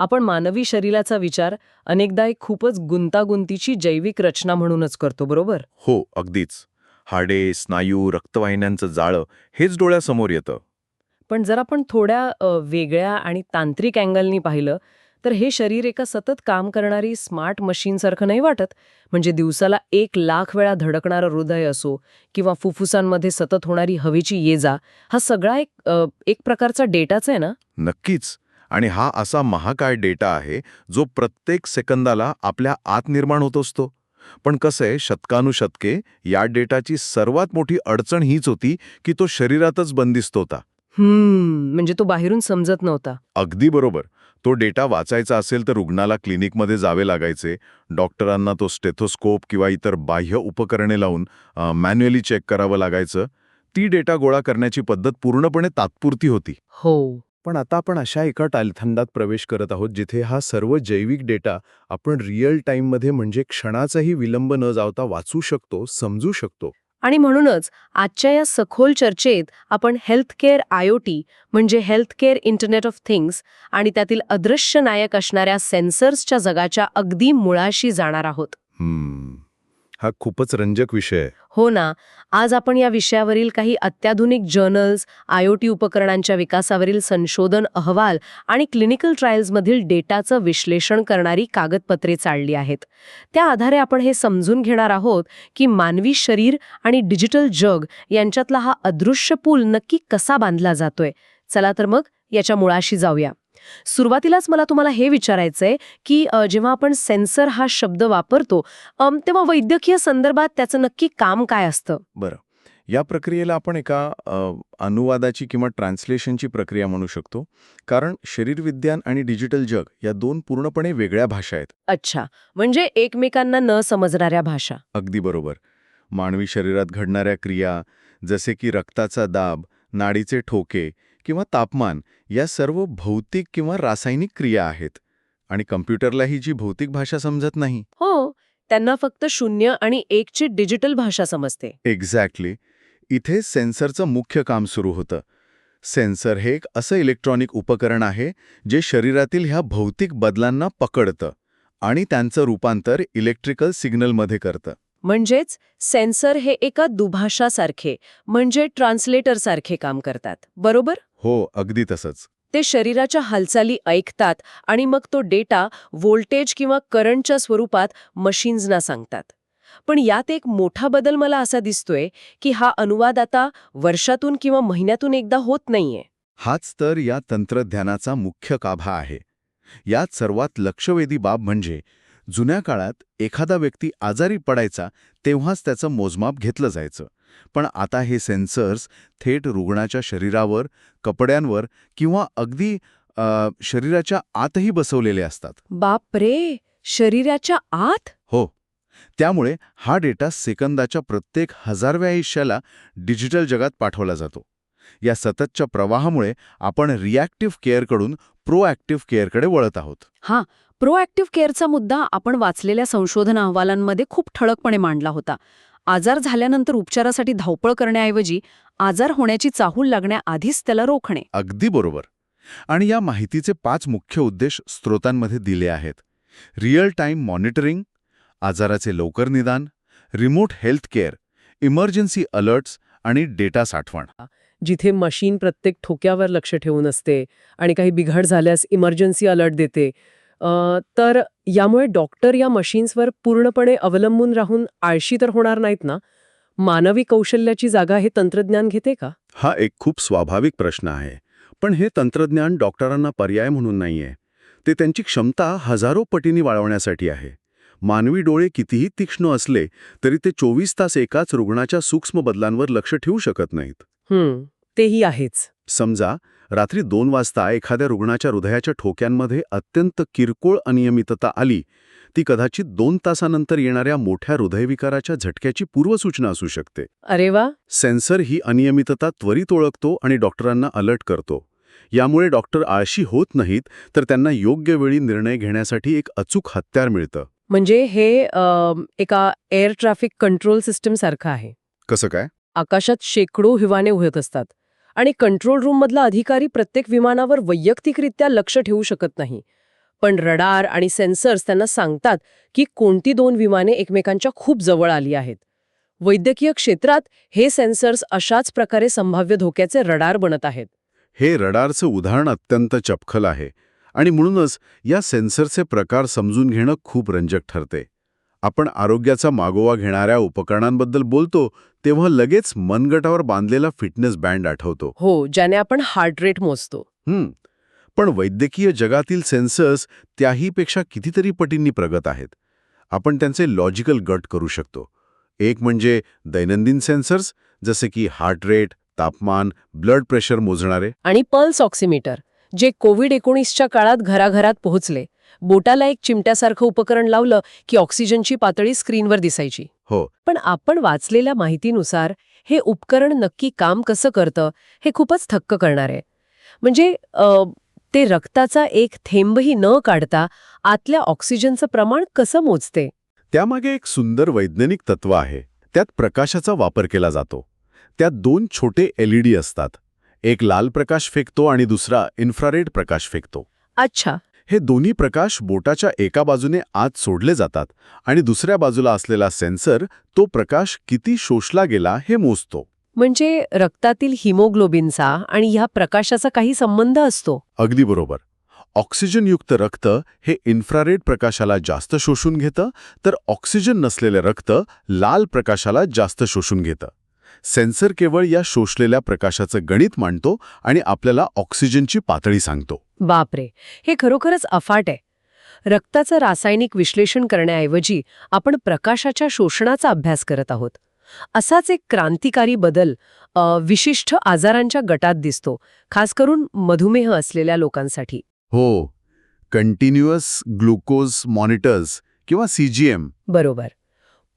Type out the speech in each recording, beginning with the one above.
आपण मानवी शरीराचा विचार अनेकदा एक खूपच गुंतागुंतीची जैविक रचना म्हणूनच करतो, बरोबर? हो, अगदीच. हाडे, स्नायू, रक्तवाहिन्यांचं जाळं हेच डोळ्यासमोर येतं. पण जर आपण थोड्या वेगळ्या आणि तांत्रिक अँगलनी पाहिलं, तर हे शरीर एका सतत काम करणारी स्मार्ट मशीनसारखं नाही वाटत. म्हणजे दिवसाला 1,00,000 वेळा धडकणारं हृदय असो किंवा फुफ्फुसांमध्ये सतत होणारी हवेची ये-जा, हा सगळा एक प्रकारचा डेटाच आहे ना? नक्कीच. आणि हा असा महाकाय डेटा आहे जो प्रत्येक सेकंदाला आपल्या आत निर्माण होत असतो. पण कसं आहे, शतकानुशतके या डेटाची सर्वात मोठी अडचण हीच होती की तो शरीरातच बंदिस्त होता. म्हणजे तो बाहेरून समजत नव्हता. अगदी बरोबर. तो डेटा वाचायचा असेल तर रुग्णाला क्लिनिकमध्ये जावे लागायचे. डॉक्टरांना तो स्टेथोस्कोप किंवा इतर बाह्य उपकरणे लावून मॅन्युअली चेक करावं लागायचं. ती डेटा गोळा करण्याची पद्धत पूर्णपणे तात्पुरती होती. हो. पण आता आपण अशा एका तालखंडात प्रवेश करत आहोत जिथे हा सर्व जैविक डेटा आपण रिअल टाईममध्ये म्हणजे क्षणाचाही विलंब न जावता वाचू शकतो, समजू शकतो. आणि म्हणूनच आजच्या या सखोल चर्चेत आपण हेल्थकेअर IoT म्हणजे हेल्थकेअर इंटरनेट ऑफ थिंग्स आणि त्यातील अदृश्य नायक असणाऱ्या सेन्सर्सच्या जगाच्या अगदी मुळाशी जाणार आहोत. हा खूपच रंजक विषय आहे. हो ना. आज आपण या विषयावरील काही अत्याधुनिक जर्नल्स, IoT उपकरणांच्या विकासावरील संशोधन अहवाल आणि क्लिनिकल ट्रायल्समधील डेटाचं विश्लेषण करणारी कागदपत्रे चालली आहेत. त्या आधारे आपण हे समजून घेणार आहोत की मानवी शरीर आणि डिजिटल जग यांच्यातला हा अदृश्य पूल नक्की कसा बांधला जातोय. चला तर मग याच्या मुळाशी जाऊया. सुरुवातीलाच मला तुम्हाला हे विचारायचंय की जेव्हा आपण सेन्सर हा शब्द वापरतो तेव्हा वैद्यकीय संदर्भात त्याचं नक्की काम काय असतं? बरं. या प्रक्रियेला आपण एका अनुवादाची किंवा ट्रान्सलेशनची प्रक्रिया म्हणू शकतो. कारण शरीरविज्ञान आणि डिजिटल जग या दोन पूर्णपणे वेगळ्या भाषा आहेत. अच्छा, म्हणजे एकमेकांना न समजणाऱ्या भाषा. अगदी बरोबर. मानवी शरीरात घडणाऱ्या क्रिया जसे की रक्ताचा दाब, नाडीचे ठोके किंवा तापमान या सर्व भौतिक किंवा रासायनिक क्रिया आहेत. आणि कम्प्युटरला ही जी भौतिक भाषा समजत नाही. हो, त्यांना फक्त 0 आणि 1 ची डिजिटल भाषा समजते. एक्झॅक्टली. इथे सेन्सरचं मुख्य काम सुरू होतं. सेन्सर हे एक असं इलेक्ट्रॉनिक उपकरण आहे जे शरीरातील ह्या भौतिक बदलांना पकडतं आणि त्यांचं रूपांतर इलेक्ट्रिकल सिग्नलमध्ये करतं. म्हणजेच सेन्सर हे एका दुभाषासारखे म्हणजे ट्रान्सलेटरसारखे काम करतात, बरोबर? हो, अगदी तसंच. ते शरीराच्या हालचाली ऐकतात आणि मग तो डेटा व्होल्टेज किंवा करंटच्या स्वरूपात मशीन्सना सांगतात. पण यात एक मोठा बदल मला असा दिसतोय की हा अनुवाद आता वर्षातून किंवा महिन्यातून एकदा होत नाहीये. हाच तर या तंत्रज्ञानाचा मुख्य गाभा आहे. यात सर्वात लक्षवेधी बाब म्हणजे जुन्या काळात एखादा व्यक्ती आजारी पडायचा तेव्हाच त्याचं मोजमाप घेतलं जायचं. पण आता हे सेन्सर्स थेट रुग्णाच्या शरीरावर, कपड्यांवर किंवा अगदी शरीराच्या आतही बसवलेले असतात. बापरे, शरीराच्या आत? हो. त्यामुळे हा डेटा सेकंदाच्या प्रत्येक 1000व्या हिश्श्याला डिजिटल जगात पाठवला जातो. या सततच्या प्रवाहामुळे आपण रिॲक्टिव्ह केअरकडून प्रोॲक्टिव्ह केअरकडे वळत आहोत. हा, प्रोॲक्टिव्ह केअरचा मुद्दा आपण वाचलेल्या संशोधन अहवालांमध्ये खूप ठळकपणे मांडला होता. आजार झाल्यानंतर उपचारासाठी धावपळ करण्याऐवजी आजार होण्याची चाहूल लागण्याआधीच त्याला रोखणे. अगदी बरोबर. आणि या माहितीचे 5 मुख्य उद्देश स्रोतांमध्ये दिले आहेत. रिअल टाईम मॉनिटरिंग, आजाराचे लवकर निदान, remote health care, emergency alerts आणि डेटा साठवण. जिथे मशीन प्रत्येक ठोक्यावर लक्ष ठेवून असते आणि काही बिघाड झाल्यास इमर्जन्सी अलर्ट देते, तर यामुळे डॉक्टर या मशीन्सवर पूर्णपणे अवलंबून राहून आळशी तर होणार नाहीत ना? मानवी कौशल्याची जागा हे तंत्रज्ञान घेते का? हा एक खूप स्वाभाविक प्रश्न आहे. पण हे तंत्रज्ञान डॉक्टरांना पर्याय म्हणून नाहीये. ते त्यांची क्षमता हजारो पटींनी वाढवण्यासाठी आहे. मानवी डोळे कितीही तीक्ष्ण असले तरी ते 24 तास एकाच रुग्णाच्या सूक्ष्म बदलांवर लक्ष ठेवू शकत नाहीत. तेही आहेच. समजा रात्री 2 वाजता एखाद्या रुग्णाच्या हृदयाच्या ठोक्यांमध्ये अत्यंत किरकोळ अनियमितता आली, ती कदाचित 2 तासानंतर येणाऱ्या मोठ्या हृदयविकाराच्या झटक्याची पूर्वसूचना असू शकते. अरे वा. सेन्सर ही अनियमितता त्वरित ओळखतो आणि डॉक्टरांना अलर्ट करतो. यामुळे डॉक्टर आळशी होत नाहीत, तर त्यांना योग्य वेळी निर्णय घेण्यासाठी एक अचूक हत्यार मिळतं. म्हणजे हे एका एअर ट्रॅफिक कंट्रोल सिस्टम सारखं आहे. कसं काय? आकाशात शेकडो विमाने उडत असतात आणि कंट्रोल रूममधला अधिकारी प्रत्येक विमानावर वैयक्तिकरित्या लक्ष ठेवू शकत नाही. पण रडार आणि सेन्सर्स त्यांना सांगतात की कोणती दोन विमाने एकमेकांच्या खूप जवळ आली आहेत. वैद्यकीय क्षेत्रात हे सेन्सर्स अशाच प्रकारे संभाव्य धोक्याचे रडार बनत आहेत. हे रडारचं उदाहरण अत्यंत चपखल आहे आणि म्हणूनच या सेन्सरचे प्रकार समजून घेणं खूप रंजक ठरते. आपण आरोग्याचा मागोवा घेणाऱ्या उपकरणांबद्दल बोलतो तेव्हा लगेच मनगटावर बांधलेला फिटनेस बँड आठवतो. हो, ज्याने आपण हार्ट रेट मोजतो. पण वैद्यकीय जगातील सेन्सर्स त्याहीपेक्षा कितीतरी पटींनी प्रगत आहेत. आपण त्यांचे लॉजिकल गट करू शकतो. एक म्हणजे दैनंदिन सेन्सर्स, जसे की हार्ट रेट, तापमान, ब्लड प्रेशर मोजणारे. आणि पल्स ऑक्सिमीटर, जे कोविड-19च्या काळात घराघरात पोहोचले. बोटाला एक चिमट्यासारखं उपकरण लावलं की ऑक्सिजनची पातळी स्क्रीनवर दिसायची. हो, पण आपण वाचलेल्या माहितीनुसार हे उपकरण नक्की काम कसं करतं हे खूपच थक्क करणार आहे. म्हणजे ते रक्ताचा एक थेंबही न काढता आतल्या ऑक्सिजनचं प्रमाण कसं मोजते. त्यामागे एक सुंदर वैज्ञानिक तत्व आहे. त्यात प्रकाशाचा वापर केला जातो. त्यात दोन छोटे LED असतात. एक लाल प्रकाश फेकतो आणि दुसरा इन्फ्रारेड प्रकाश फेकतो. अच्छा. हे दोन्ही प्रकाश बोटाच्या एका बाजूने आत सोडले जातात आणि दुसऱ्या बाजूला असलेला सेन्सर तो प्रकाश किती शोषला गेला हे मोजतो. म्हणजे रक्तातील हिमोग्लोबिनचा आणि ह्या प्रकाशाचा काही संबंध असतो. अगदी बरोबर. ऑक्सिजनयुक्त रक्त हे इन्फ्रारेड प्रकाशाला जास्त शोषून घेतं, तर ऑक्सिजन नसलेले रक्त लाल प्रकाशाला जास्त शोषून घेतं. सेन्सर केवळ या शोषलेल्या प्रकाशाचं गणित मांडतो आणि आपल्याला ऑक्सिजनची पातळी सांगतो. बापरे, हे खरोखरच अफाट आहे. रक्ताचं रासायनिक विश्लेषण करण्याऐवजी आपण प्रकाशाच्या शोषणाचा अभ्यास करत आहोत. असाच एक क्रांतिकारी बदल विशिष्ट आजारांच्या गटात दिसतो, खास करून मधुमेह असलेल्या लोकांसाठी. हो, कंटिन्युअस ग्लुकोज मॉनिटर्स किंवा CGM. बरोबर.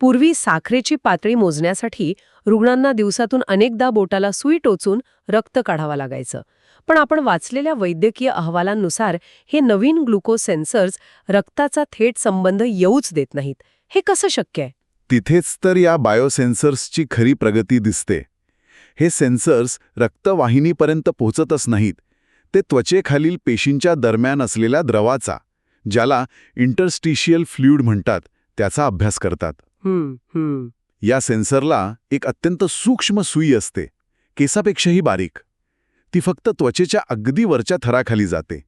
पूर्वी साखरेची पातळी मोजण्यासाठी रुग्णांना दिवसातून अनेकदा बोटाला सुई टोचून रक्त काढावं लागायचं. पण आपण वाचलेल्या वैद्यकीय अहवालांनुसार हे नवीन ग्लुकोज सेन्सर्स रक्ताचा थेट संबंध येऊच देत नाहीत. हे कसं शक्य आहे? तिथेच तर या बायोसेन्सर्सची खरी प्रगती दिसते. हे सेन्सर्स रक्तवाहिनीपर्यंत पोहोचतच नाहीत. ते त्वचेखालील पेशींच्या दरम्यान असलेल्या द्रवाचा, ज्याला इंटरस्टिशियल फ्लुइड म्हणतात, त्याचा अभ्यास करतात. या सेन्सरला एक अत्यंत सूक्ष्म सुई असते, केसापेक्षाही बारीक. ती फक्त त्वचेच्या अगदी वरच्या थराखाली जाते.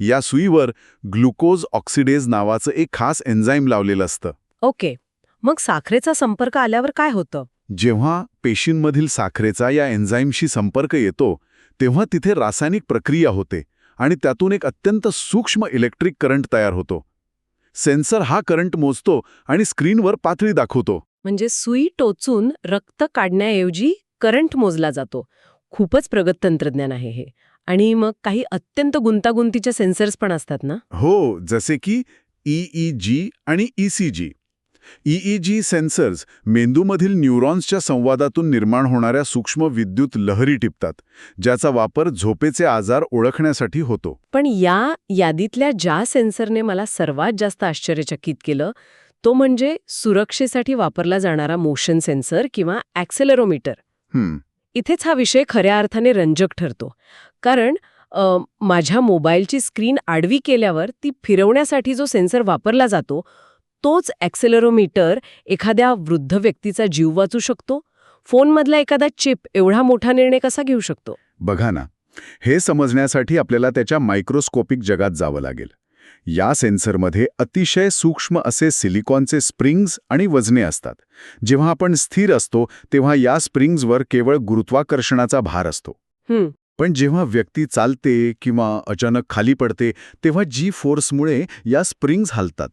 या सुईवर ग्लुकोज ऑक्सिडेज नावाचं एक खास एन्झाईम लावलेलं असतं. ओके. मग साखरेचा संपर्क आल्यावर काय होतं? जेव्हा पेशींमधील साखरेचा या एन्झाईमशी संपर्क येतो तेव्हा तिथे रासायनिक प्रक्रिया होते आणि त्यातून एक अत्यंत सूक्ष्म इलेक्ट्रिक करंट तयार होतो. सेन्सर हा करंट मोजतो आणि स्क्रीनवर पातळी दाखवतो. म्हणजे सुई टोचून रक्त काढण्याऐवजी करंट मोजला जातो. खूपच प्रगत तंत्रज्ञान आहे हे. आणि मग काही अत्यंत गुंतागुंतीचे सेन्सर्स पण असतात ना? हो, जसे की EEG आणि ECG. EEG सेन्सर्स मेंदूमधील न्यूरॉन्सच्या संवादातून निर्माण होणाऱ्या सूक्ष्म विद्युत लहरी टिपतात, ज्याचा वापर झोपेचे आजार ओळखण्यासाठी होतो. पण या यादीतल्या ज्या सेन्सरने मला सर्वात जास्त आश्चर्यचकित केलं तो म्हणजे सुरक्षेसाठी वापरला जाणारा मोशन सेन्सर किंवा ॲक्सेलरोमीटर. इथेच हा विषय खऱ्या अर्थाने रंजक ठरतो. कारण माझ्या मोबाईलची स्क्रीन आडवी केल्यावर ती फिरवण्यासाठी जो सेन्सर वापरला जातो तोच ॲक्सेलरोमीटर एखाद्या वृद्ध व्यक्तीचा जीव वाचू शकतो. फोनमधला एखादा चिप एवढा मोठा निर्णय कसा घेऊ शकतो? बघा ना, हे समजण्यासाठी आपल्याला त्याच्या मायक्रोस्कोपिक जगात जावं लागेल. या सेन्सरमध्ये अतिशय सूक्ष्म असे सिलिकॉनचे स्प्रिंग्ज आणि वजने असतात. जेव्हा आपण स्थिर असतो तेव्हा या स्प्रिंग्जवर केवळ गुरुत्वाकर्षणाचा भार असतो. पण जेव्हा व्यक्ती चालते किंवा अचानक खाली पडते तेव्हा जी फोर्समुळे या स्प्रिंग्ज हलतात.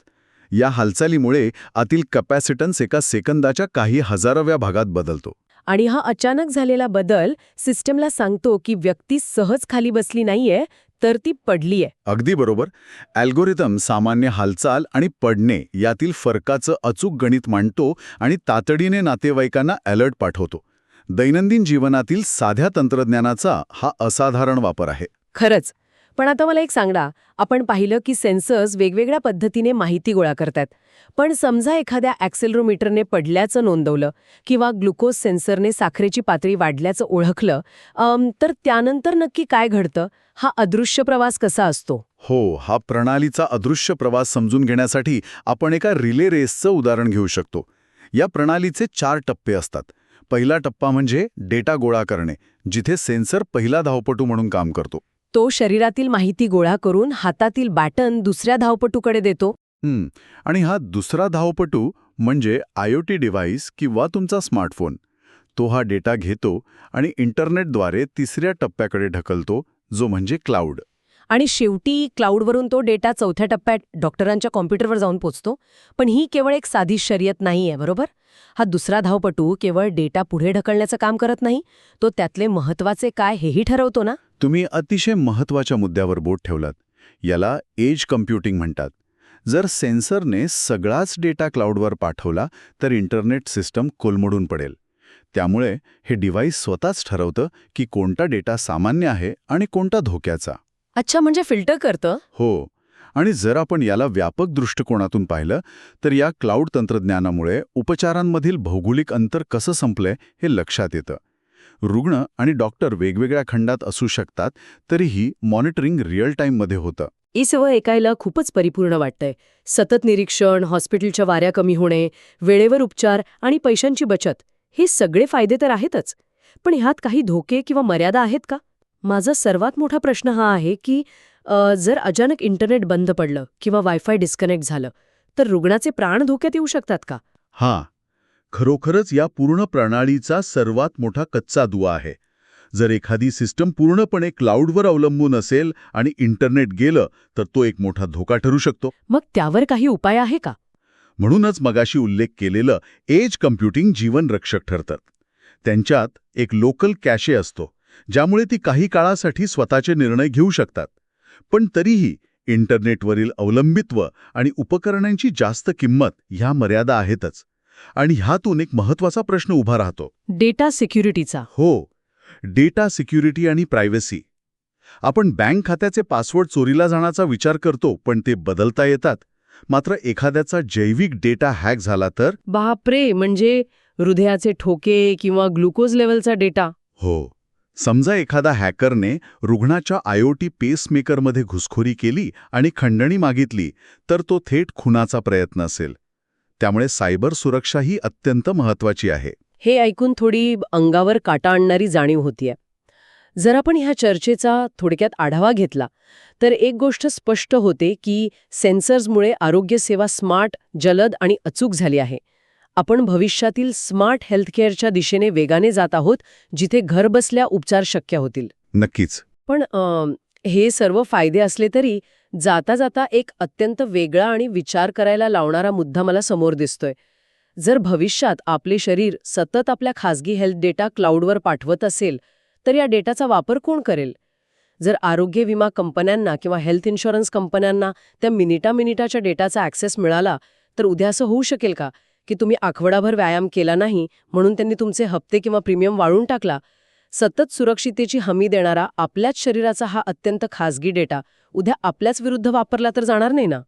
या हालचालीमुळे आतील कॅपॅसिटन्स एका सेकंदाच्या काही हजाराव्या भागात बदलतो. आणि हा अचानक झालेला बदल सिस्टमला सांगतो की व्यक्ती सहज खाली बसली नाहीये, तर ती पडलीये. अगदी बरोबर. अल्गोरिदम सामान्य हालचाल आणि पडणे यातील फरकाचं अचूक गणित मांडतो आणि तातडीने नातेवाईकांना अलर्ट पाठवतो. दैनंदिन जीवनातील साध्या तंत्रज्ञानाचा हा असाधारण वापर आहे. खरंच. पण आता मला एक सांगा, आपण पाहिलं की सेन्सर्स वेगवेगळ्या पद्धतीने माहिती गोळा करतात. पण समजा एखाद्या ॲक्सेलरोमीटरने पडल्याचं नोंदवलं किंवा ग्लुकोज सेन्सरने साखरेची पातळी वाढल्याचं ओळखलं, तर त्यानंतर नक्की काय घडतं? हा अदृश्य प्रवास कसा असतो? हो, हा प्रणालीचा अदृश्य प्रवास समजून घेण्यासाठी आपण एका रिले रेसचं उदाहरण घेऊ शकतो. या प्रणालीचे 4 टप्पे असतात. पहिला टप्पा म्हणजे डेटा गोळा करणे, जिथे सेन्सर पहिला धावपटू म्हणून काम करतो. तो शरीरातील माहिती गोळा करून हातातील बॅटन दुसऱ्या धावपटूकडे देतो. आणि हा दुसरा धावपटू म्हणजे IoT डिव्हाइस किंवा तुमचा स्मार्टफोन. तो हा डेटा घेतो आणि इंटरनेटद्वारे तिसऱ्या टप्प्याकडे ढकलतो, जो म्हणजे क्लाउड. आणि शेवटी क्लाउडवरून तो डेटा चौथ्या टप्प्यात डॉक्टरांच्या कॉम्प्युटरवर जाऊन पोचतो. पण ही केवळ एक साधी शर्यत नाहीये, बरोबर? हा दुसरा धावपटू केवळ डेटा पुढे ढकलण्याचं काम करत नाही, तो त्यातले महत्वाचे काय हेही ठरवतो ना. तुम्ही अतिशय महत्त्वाच्या मुद्द्यावर बोट ठेवलात. याला एज कम्प्युटिंग म्हणतात. जर सेन्सरने सगळाच डेटा क्लाउडवर पाठवला तर इंटरनेट सिस्टम कोलमडून पडेल. त्यामुळे हे डिव्हाइस स्वतःच ठरवतं की कोणता डेटा सामान्य आहे आणि कोणता धोक्याचा. अच्छा, म्हणजे फिल्टर करतं? हो. आणि जर आपण याला व्यापक दृष्टिकोनातून पाहिलं तर या क्लाउड तंत्रज्ञानामुळे उपचारांमधील भौगोलिक अंतर कसं संपलंय हे लक्षात येतं. रुग्ण आणि डॉक्टर वेगवेगळ्या खंडात असू शकतात, तरीही मॉनिटरिंग रिअल टाईममध्ये होतं. ही सवय ऐकायला खूपच परिपूर्ण वाटतंय. सतत निरीक्षण, हॉस्पिटलच्या वाऱ्या कमी होणे, वेळेवर उपचार आणि पैशांची बचत, हे सगळे फायदे तर आहेतच. पण ह्यात काही धोके किंवा मर्यादा आहेत का? माझा सर्वात मोठा प्रश्न हा आहे की जर अचानक इंटरनेट बंद पडलं किंवा वायफाय डिस्कनेक्ट झालं तर रुग्णाचे प्राण धोक्यात येऊ शकतात का? हां, खरोखरच या पूर्ण प्रणालीचा सर्वात मोठा कच्चा दुवा आहे. जर एखादी सिस्टम पूर्णपणे क्लाउडवर अवलंबून असेल आणि इंटरनेट गेलं तर तो एक मोठा धोका ठरू शकतो. मग त्यावर काही उपाय आहे का? म्हणूनच मगाशी उल्लेख केलेलं एज कम्प्युटिंग जीवन रक्षक ठरतात. त्यांच्यात एक लोकल कॅशे असतो, ज्यामुळे ती काही काळासाठी स्वतःचे निर्णय घेऊ शकतात. पण तरीही इंटरनेटवरील अवलंबित्व आणि उपकरणांची जास्त किंमत ह्या मर्यादा आहेतच. आणि ह्यातून एक महत्त्वाचा प्रश्न उभा राहतो. डेटा सिक्युरिटीचा. हो, डेटा सिक्युरिटी आणि प्रायव्हसी. आपण बँक खात्याचे पासवर्ड चोरीला जाण्याचा विचार करतो, पण ते बदलता येतात. मात्र एखाद्याचा जैविक डेटा हॅक झाला तर? बापरे, म्हणजे हृदयाचे ठोके किंवा ग्लुकोज लेवलचा डेटा? हो. समजा एखादा हॅकरने रुग्णाच्या IoT पेसमेकरमध्ये घुसखोरी केली आणि खंडणी मागितली, तर तो थेट खुनाचा प्रयत्न असेल. त्यामुळे सायबर सुरक्षा ही अत्यंत महत्त्वाची आहे. हे ऐकून थोडी अंगावर काटा आणणारी जाणीव होतीये. जर आपण ह्या चर्चेचा थोडक्यात आढावा घेतला तर एक गोष्ट स्पष्ट होते की सेन्सर्समुळे आरोग्यसेवा स्मार्ट, जलद आणि अचूक झाली आहे. आपण भविष्यातील स्मार्ट हेल्थकेअरच्या दिशेने वेगाने जात आहोत, जिथे घरबसल्या उपचार शक्य होतील. नक्कीच. पण हे सर्व फायदे असले तरी जाता जाता एक अत्यंत वेगळा आणि विचार करायला लावणारा मुद्दा मला समोर दिसतोय. जर भविष्यात आपले शरीर सतत आपल्या खासगी हेल्थ डेटा क्लाउडवर पाठवत असेल तर या डेटाचा वापर कोण करेल? जर आरोग्य विमा कंपन्यांना किंवा हेल्थ इन्शुरन्स कंपन्यांना त्या मिनिटाच्या डेटाचा ॲक्सेस मिळाला तर उद्या असं होऊ शकेल का की तुम्ही आठवडाभर व्यायाम केला नाही म्हणून त्यांनी तुमचे हप्ते किंवा प्रीमियम वाढवून टाकला? सतत सुरक्षितेची हमी देणारा आपल्याच शरीराचा हा अत्यंत खासगी डेटा उद्या आपल्याच विरुद्ध वापरला तर जाणार नाही ना.